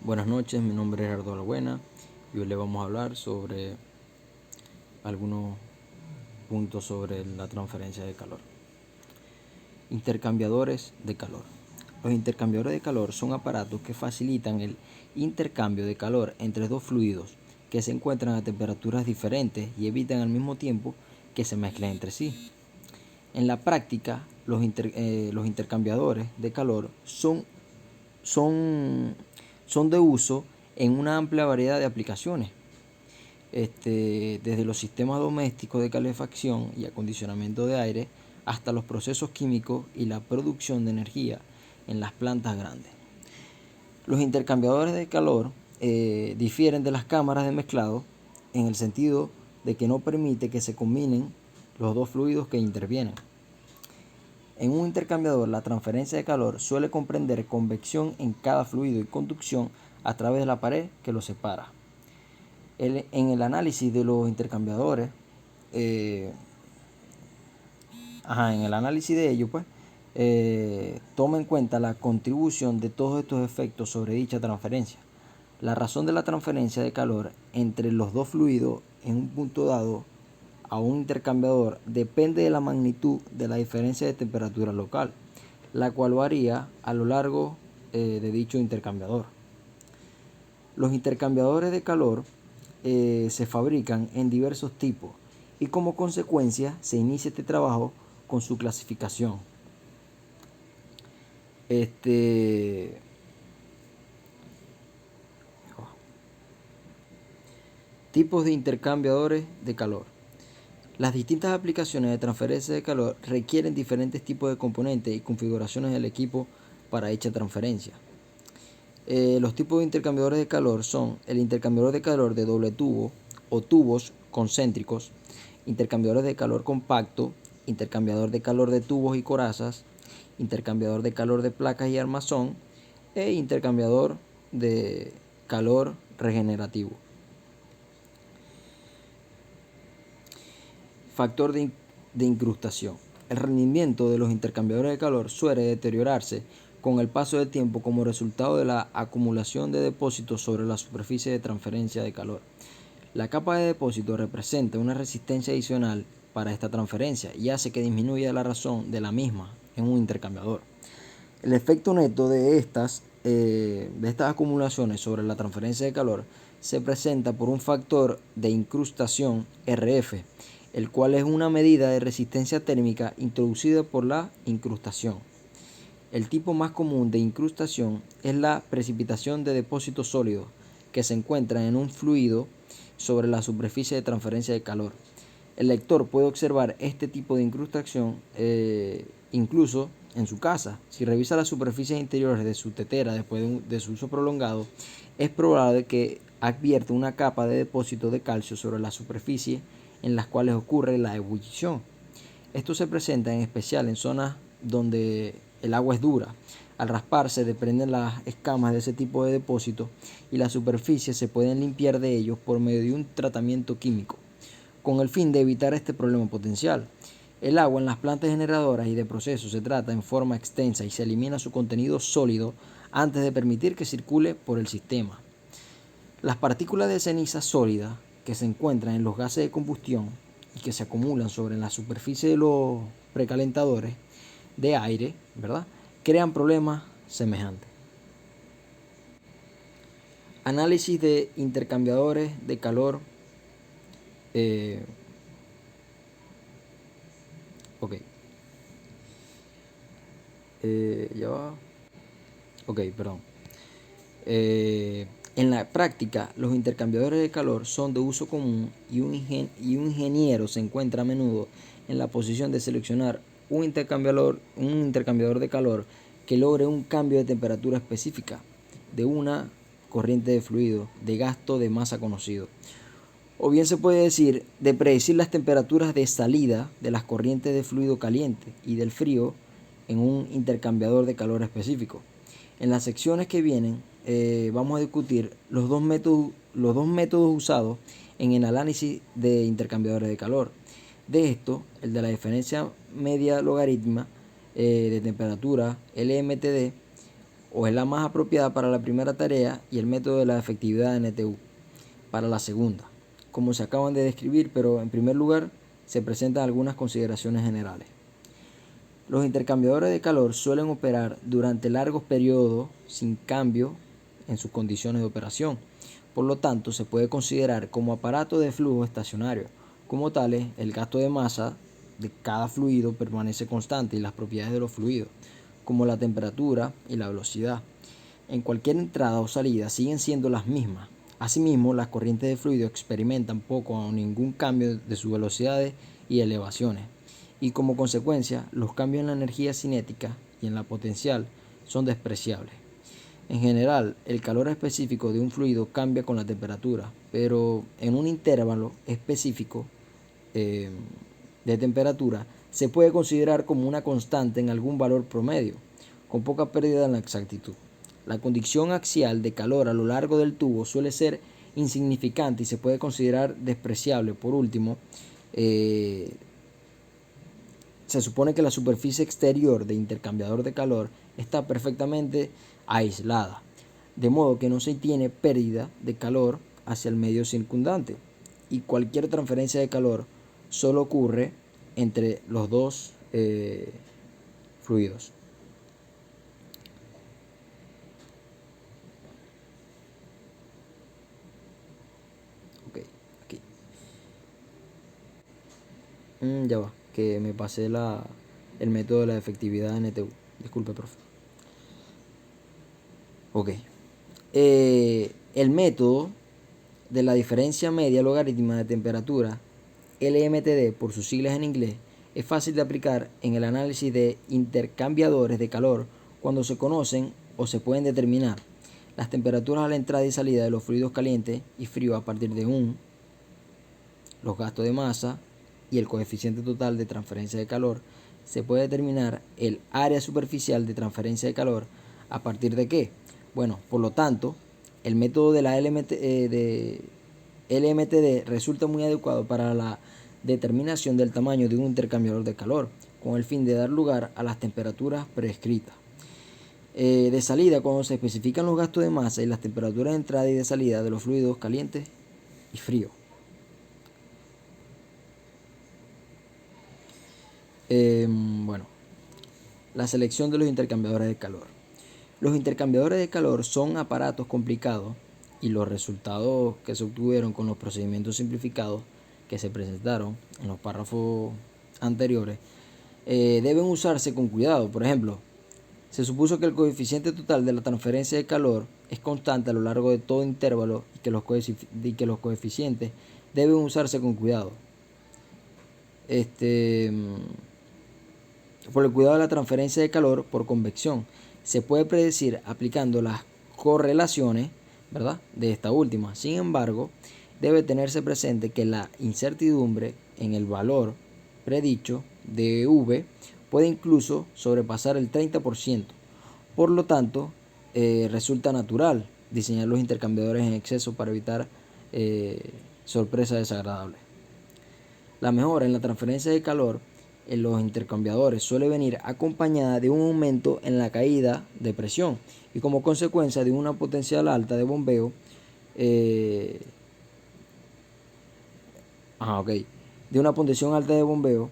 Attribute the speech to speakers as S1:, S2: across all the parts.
S1: Buenas noches, mi nombre es Gerardo Albuena y hoy le vamos a hablar sobre algunos puntos sobre la transferencia de calor. Intercambiadores de calor. Los intercambiadores de calor son aparatos que facilitan el intercambio de calor entre dos fluidos que se encuentran a temperaturas diferentes y evitan al mismo tiempo que se mezclen entre sí. En la práctica, los intercambiadores de calor son de uso en una amplia variedad de aplicaciones, desde los sistemas domésticos de calefacción y acondicionamiento de aire hasta los procesos químicos y la producción de energía en las plantas grandes. Los intercambiadores de calor difieren de las cámaras de mezclado en el sentido de que no permite que se combinen los dos fluidos que intervienen. En un intercambiador, la transferencia de calor suele comprender convección en cada fluido y conducción a través de la pared que los separa. En el análisis de los intercambiadores, en el análisis de ellos, toma en cuenta la contribución de todos estos efectos sobre dicha transferencia. La razón de la transferencia de calor entre los dos fluidos en un punto dado a un intercambiador depende de la magnitud de la diferencia de temperatura local, la cual varía a lo largo de dicho intercambiador. Los intercambiadores de calor se fabrican en diversos tipos y como consecuencia se inicia este trabajo con su clasificación. Tipos de intercambiadores de calor. Las distintas aplicaciones de transferencia de calor requieren diferentes tipos de componentes y configuraciones del equipo para dicha transferencia. Los tipos de intercambiadores de calor son el intercambiador de calor de doble tubo o tubos concéntricos, intercambiadores de calor compacto, intercambiador de calor de tubos y corazas, intercambiador de calor de placas y armazón e intercambiador de calor regenerativo. Factor de incrustación. El rendimiento de los intercambiadores de calor suele deteriorarse con el paso del tiempo como resultado de la acumulación de depósitos sobre la superficie de transferencia de calor. La capa de depósito representa una resistencia adicional para esta transferencia y hace que disminuya la razón de la misma en un intercambiador. El efecto neto de estas acumulaciones sobre la transferencia de calor se presenta por un factor de incrustación RF, el cual es una medida de resistencia térmica introducida por la incrustación. El tipo más común de incrustación es la precipitación de depósitos sólidos que se encuentran en un fluido sobre la superficie de transferencia de calor. El lector puede observar este tipo de incrustación incluso en su casa. Si revisa las superficies interiores de su tetera después de su uso prolongado, es probable que advierta una capa de depósito de calcio sobre la superficie en las cuales ocurre la ebullición. Esto se presenta en especial en zonas donde el agua es dura. Al rasparse desprenden las escamas de ese tipo de depósito y las superficies se pueden limpiar de ellos por medio de un tratamiento químico, con el fin de evitar este problema potencial. El agua en las plantas generadoras y de proceso se trata en forma extensa y se elimina su contenido sólido antes de permitir que circule por el sistema. Las partículas de ceniza sólida que se encuentran en los gases de combustión y que se acumulan sobre la superficie de los precalentadores de aire, ¿verdad?, crean problemas semejantes. Análisis de intercambiadores de calor. En la práctica, los intercambiadores de calor son de uso común y un ingeniero se encuentra a menudo en la posición de seleccionar un intercambiador de calor que logre un cambio de temperatura específica de una corriente de fluido de gasto de masa conocido. O bien se puede decir de predecir las temperaturas de salida de las corrientes de fluido caliente y del frío en un intercambiador de calor específico. En las secciones que vienen vamos a discutir los dos métodos usados en el análisis de intercambiadores de calor. De esto, el de la diferencia media logaritma de temperatura, LMTD, o es la más apropiada para la primera tarea y el método de la efectividad de NTU para la segunda, como se acaban de describir, pero en primer lugar se presentan algunas consideraciones generales. Los intercambiadores de calor suelen operar durante largos periodos sin cambio en sus condiciones de operación. Por lo tanto, se puede considerar como aparato de flujo estacionario. Como tales, el gasto de masa de cada fluido permanece constante y las propiedades de los fluidos, como la temperatura y la velocidad, en cualquier entrada o salida siguen siendo las mismas. Asimismo, las corrientes de fluido experimentan poco o ningún cambio de sus velocidades y elevaciones, y como consecuencia, los cambios en la energía cinética y en la potencial son despreciables. En general, el calor específico de un fluido cambia con la temperatura, pero en un intervalo específico de temperatura se puede considerar como una constante en algún valor promedio, con poca pérdida en la exactitud. La condición axial de calor a lo largo del tubo suele ser insignificante y se puede considerar despreciable. Por último, se supone que la superficie exterior de intercambiador de calor está perfectamente aislada, de modo que no se tiene pérdida de calor hacia el medio circundante, y cualquier transferencia de calor solo ocurre entre los dos fluidos. Ok, aquí. Ya va, que me pasé el método de la efectividad NTU. Disculpe, profe. Ok. El método de la diferencia media logarítmica de temperatura, LMTD por sus siglas en inglés, es fácil de aplicar en el análisis de intercambiadores de calor cuando se conocen o se pueden determinar las temperaturas a la entrada y salida de los fluidos calientes y fríos a partir de los gastos de masa y el coeficiente total de transferencia de calor. Se puede determinar el área superficial de transferencia de calor a partir de qué. Bueno, por lo tanto, el método de la LMTD resulta muy adecuado para la determinación del tamaño de un intercambiador de calor, con el fin de dar lugar a las temperaturas prescritas. De salida, cuando se especifican los gastos de masa y las temperaturas de entrada y de salida de los fluidos calientes y fríos. Bueno, la selección de los intercambiadores de calor. Los intercambiadores de calor son aparatos complicados y los resultados que se obtuvieron con los procedimientos simplificados que se presentaron en los párrafos anteriores deben usarse con cuidado. Por ejemplo, se supuso que el coeficiente total de la transferencia de calor es constante a lo largo de todo intervalo y que los coeficientes deben usarse con cuidado. Por el cuidado de la transferencia de calor por convección, se puede predecir aplicando las correlaciones, ¿verdad?, de esta última. Sin embargo, debe tenerse presente que la incertidumbre en el valor predicho de V puede incluso sobrepasar el 30%. Por lo tanto, resulta natural diseñar los intercambiadores en exceso para evitar sorpresas desagradables. La mejora en la transferencia de calor en los intercambiadores suele venir acompañada de un aumento en la caída de presión y como consecuencia de una potencial alta de bombeo de una potencial alta de bombeo.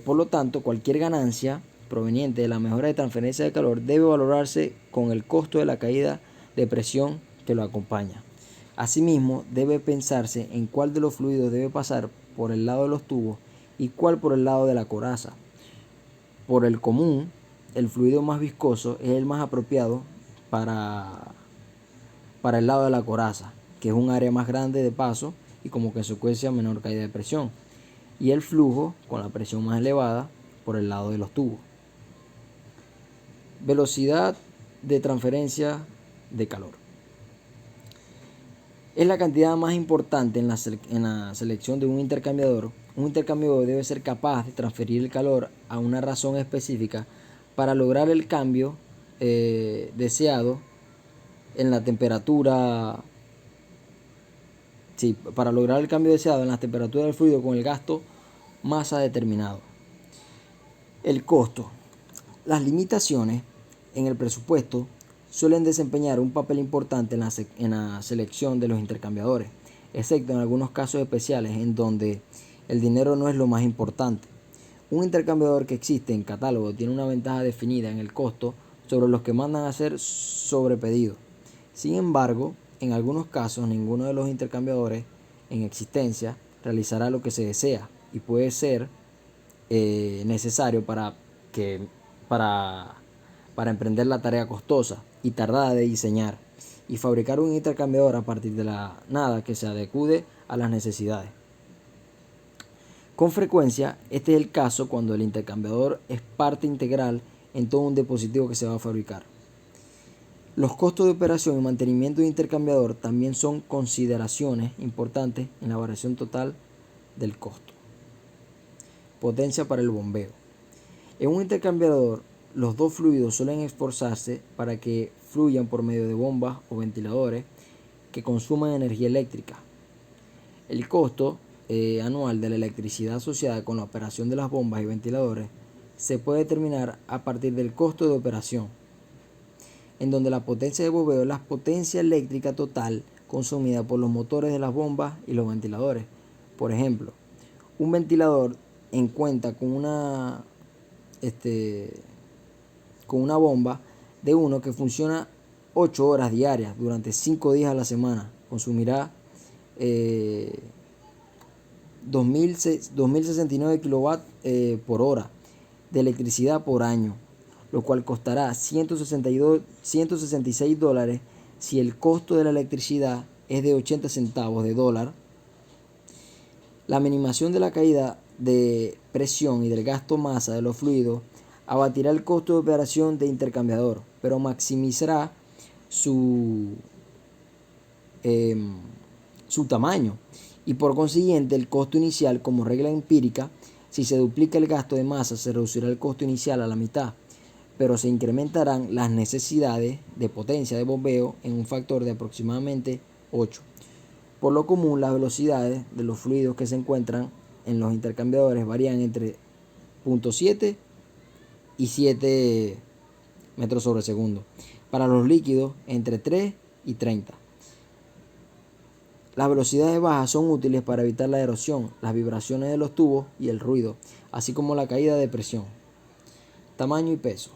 S1: Por lo tanto, cualquier ganancia proveniente de la mejora de transferencia de calor debe valorarse con el costo de la caída de presión que lo acompaña. Asimismo, debe pensarse en cuál de los fluidos debe pasar por el lado de los tubos y cuál por el lado de la coraza. Por el común, el fluido más viscoso es el más apropiado para el lado de la coraza, que es un área más grande de paso y como consecuencia menor caída de presión, y el flujo con la presión más elevada por el lado de los tubos. Velocidad de transferencia de calor. Es la cantidad más importante en la selección de un intercambiador. Un intercambiador debe ser capaz de transferir el calor a una razón específica para lograr el cambio deseado en la temperatura. Para lograr el cambio deseado en la temperatura del fluido con el gasto masa determinado. El costo. Las limitaciones en el presupuesto suelen desempeñar un papel importante en la selección de los intercambiadores, excepto en algunos casos especiales en donde el dinero no es lo más importante. Un intercambiador que existe en catálogo tiene una ventaja definida en el costo sobre los que mandan a hacer sobrepedido. Sin embargo, en algunos casos ninguno de los intercambiadores en existencia realizará lo que se desea y puede ser necesario para emprender la tarea costosa y tardada de diseñar y fabricar un intercambiador a partir de la nada que se adecue a las necesidades. Con frecuencia, este es el caso cuando el intercambiador es parte integral en todo un dispositivo que se va a fabricar. Los costos de operación y mantenimiento de intercambiador también son consideraciones importantes en la variación total del costo. Potencia para el bombeo. En un intercambiador, los dos fluidos suelen esforzarse para que fluyan por medio de bombas o ventiladores que consuman energía eléctrica. El costo anual de la electricidad asociada con la operación de las bombas y ventiladores se puede determinar a partir del costo de operación, en donde la potencia de bombeo es la potencia eléctrica total consumida por los motores de las bombas y los ventiladores. Por ejemplo, un ventilador cuenta con una bomba de uno que funciona 8 horas diarias durante 5 días a la semana. Consumirá 2069 kilowatts por hora de electricidad por año, lo cual costará $166 si el costo de la electricidad es de 80 centavos de dólar. La minimización de la caída de presión y del gasto masa de los fluidos abatirá el costo de operación de intercambiador, pero maximizará su tamaño y por consiguiente el costo inicial. Como regla empírica, si se duplica el gasto de masa se reducirá el costo inicial a la mitad, pero se incrementarán las necesidades de potencia de bombeo en un factor de aproximadamente 8. Por lo común, las velocidades de los fluidos que se encuentran en los intercambiadores varían entre 0.7 y 7 metros sobre segundo. Para los líquidos, entre 3 y 30. Las velocidades bajas son útiles para evitar la erosión, las vibraciones de los tubos y el ruido, así como la caída de presión. Tamaño y peso.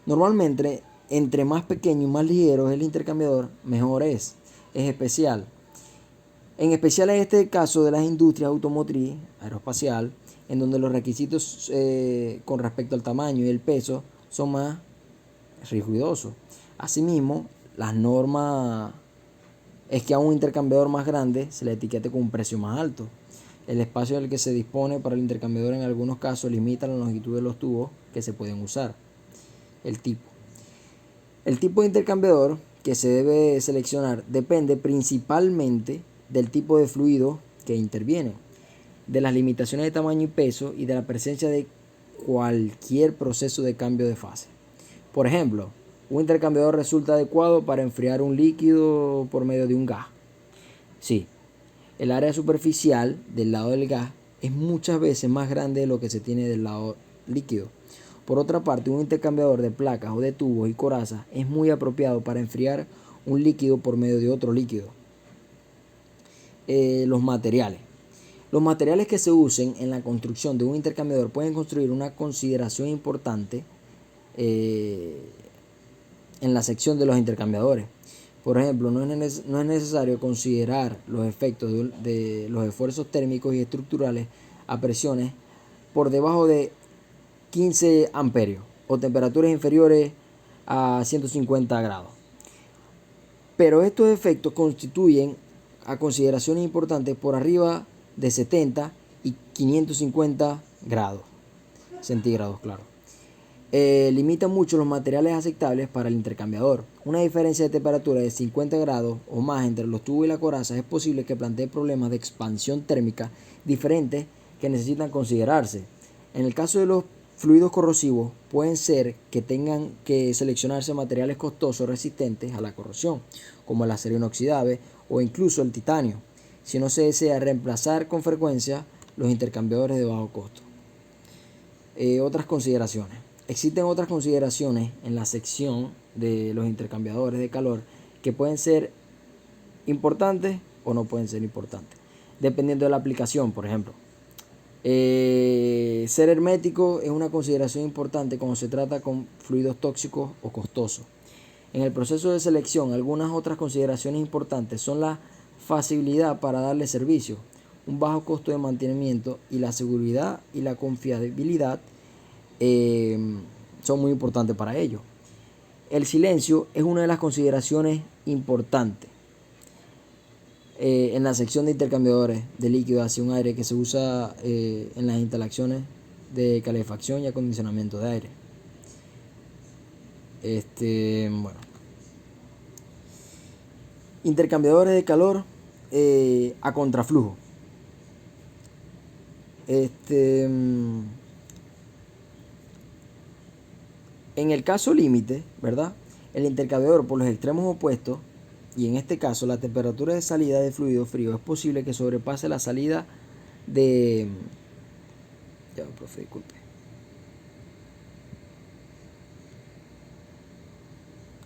S1: Normalmente, entre más pequeño y más ligero es el intercambiador, mejor es. En especial en este caso de las industrias automotriz, aeroespacial, en donde los requisitos con respecto al tamaño y el peso son más rigurosos. Asimismo, las normas es que a un intercambiador más grande se le etiquete con un precio más alto. El espacio del que se dispone para el intercambiador en algunos casos limita la longitud de los tubos que se pueden usar. El tipo de intercambiador que se debe seleccionar depende principalmente del tipo de fluido que interviene, de las limitaciones de tamaño y peso y de la presencia de cualquier proceso de cambio de fase. Por ejemplo, un intercambiador resulta adecuado para enfriar un líquido por medio de un gas. Sí, el área superficial del lado del gas es muchas veces más grande de lo que se tiene del lado líquido. Por otra parte, un intercambiador de placas o de tubos y corazas es muy apropiado para enfriar un líquido por medio de otro líquido. Los materiales. Los materiales que se usen en la construcción de un intercambiador pueden construir una consideración importante en la sección de los intercambiadores. Por ejemplo, no es necesario considerar los efectos de los esfuerzos térmicos y estructurales a presiones por debajo de 15 amperios o temperaturas inferiores a 150 grados. Pero estos efectos constituyen a consideraciones importantes por arriba de 70 y 550 grados centígrados, claro. Limita mucho los materiales aceptables para el intercambiador. Una diferencia de temperatura de 50 grados o más entre los tubos y la coraza es posible que plantee problemas de expansión térmica diferentes que necesitan considerarse. En el caso de los fluidos corrosivos, pueden ser que tengan que seleccionarse materiales costosos resistentes a la corrosión, como el acero inoxidable o incluso el titanio, si no se desea reemplazar con frecuencia los intercambiadores de bajo costo. Otras consideraciones. Existen otras consideraciones en la sección de los intercambiadores de calor que pueden ser importantes o no pueden ser importantes, dependiendo de la aplicación. Por ejemplo, ser hermético es una consideración importante cuando se trata con fluidos tóxicos o costosos. En el proceso de selección, algunas otras consideraciones importantes son la facilidad para darle servicio, un bajo costo de mantenimiento y la seguridad y la confiabilidad son muy importantes para ello. El silencio es una de las consideraciones importantes en la sección de intercambiadores de líquido hacia un aire que se usa en las instalaciones de calefacción y acondicionamiento de aire. Bueno. Intercambiadores de calor a contraflujo. En el caso límite, ¿verdad? El intercambiador por los extremos opuestos, y en este caso la temperatura de salida de fluido frío es posible que sobrepase la salida de... Ya, profe, disculpe.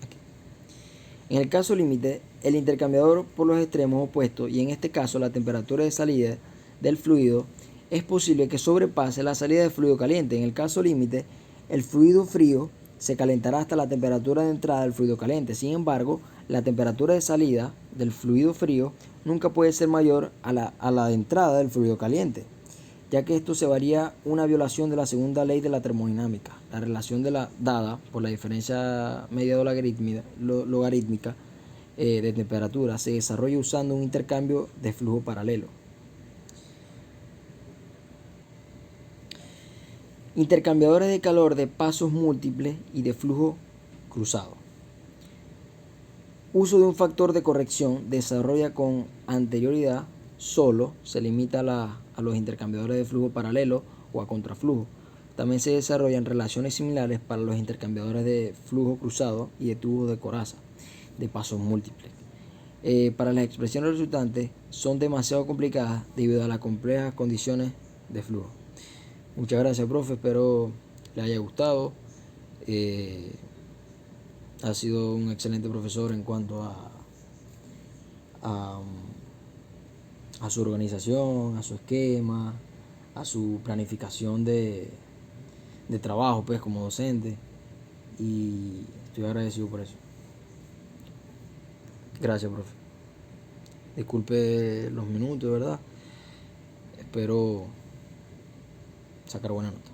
S1: Aquí. En el caso límite, el intercambiador por los extremos opuestos, y en este caso la temperatura de salida del fluido, es posible que sobrepase la salida de fluido caliente. En el caso límite, el fluido frío se calentará hasta la temperatura de entrada del fluido caliente. Sin embargo, la temperatura de salida del fluido frío nunca puede ser mayor a la de entrada del fluido caliente, ya que esto se varía una violación de la segunda ley de la termodinámica. La relación dada por la diferencia media logarítmica de temperatura se desarrolla usando un intercambio de flujo paralelo. Intercambiadores de calor de pasos múltiples y de flujo cruzado. Uso de un factor de corrección desarrolla con anterioridad solo se limita a los intercambiadores de flujo paralelo o a contraflujo. También se desarrollan relaciones similares para los intercambiadores de flujo cruzado y de tubos de coraza de pasos múltiples. Para las expresiones resultantes son demasiado complicadas debido a las complejas condiciones de flujo. Muchas gracias, profe. Espero le haya gustado. Ha sido un excelente profesor en cuanto a su organización, a su esquema, a su planificación de trabajo, pues, como docente. Y estoy agradecido por eso. Gracias, profe. Disculpe los minutos, ¿verdad? Espero sacar buena nota.